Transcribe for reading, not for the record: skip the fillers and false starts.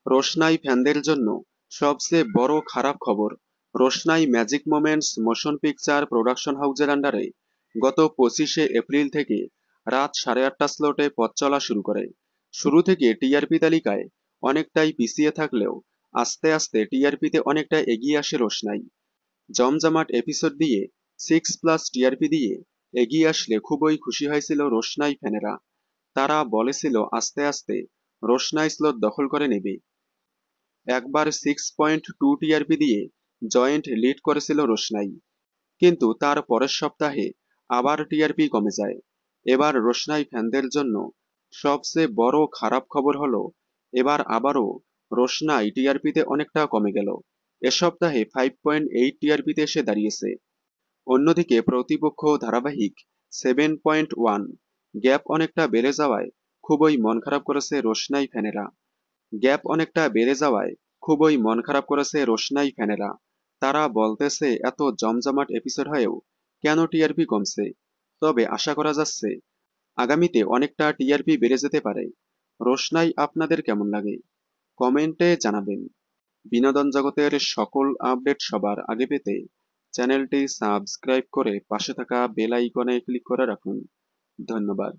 রোশনাই ফ্যানদের জন্য সবচেয়ে বড় খারাপ খবর। Roshnai magic moments motion picture production হাউসের আন্ডারে গত 25শে এপ্রিল থেকে রাত 8:30 স্লটে পথ চলা শুরু করে। শুরু থেকে টিআরপি তালিকায় অনেকটাই পিছিয়ে থাকলেও আস্তে আস্তে টিআরপিতে অনেকটা এগিয়ে আসে রোশনাই। জমজমাট এপিসোড দিয়ে 6+ টিআরপি দিয়ে এগিয়ে আসলে খুবই খুশি হয়েছিল রোশনাই ফ্যানেরা। তারা বলেছিল আস্তে আস্তে রোশনাই স্লট দখল করে নেবে। একবার 6.2 টিআরপি দিয়ে জয়েন্ট লিড করেছিল রোশনাই, কিন্তু তার পরের সপ্তাহে আবার টিআরপি কমে যায়। এবার রোশনাই ফ্যানদের জন্য সবচেয়ে বড় খারাপ খবর হলো এবার আবারও রোশনাই টিআরপিতে অনেকটা কমে গেল। এ সপ্তাহে 5.8 টিআরপিতে এসে দাঁড়িয়েছে। অন্যদিকে প্রতিপক্ষ ধারাবাহিক 7.1 গ্যাপ অনেকটা বেড়ে যাওয়ায় খুবই মন খারাপ করেছে রোশনাই ফ্যানেরা। গ্যাপ অনেকটা বেড়ে যাওয়ায় খুবই মন খারাপ করেছে রোশনাই ফ্যানেরা। তারা বলতেছে এত জমজমাট এপিসোড হয়েও কেন টিআরপি কমছে। তবে আশা করা যাচ্ছে আগামীতে অনেকটা টিআরপি বেড়ে যেতে পারে। রোশনাই আপনাদের কেমন লাগে কমেন্টে জানাবেন। বিনোদন জগতের সকল আপডেট সবার আগে পেতে চ্যানেলটি সাবস্ক্রাইব করে পাশে থাকা বেল আইকনে ক্লিক করে রাখুন। ধন্যবাদ।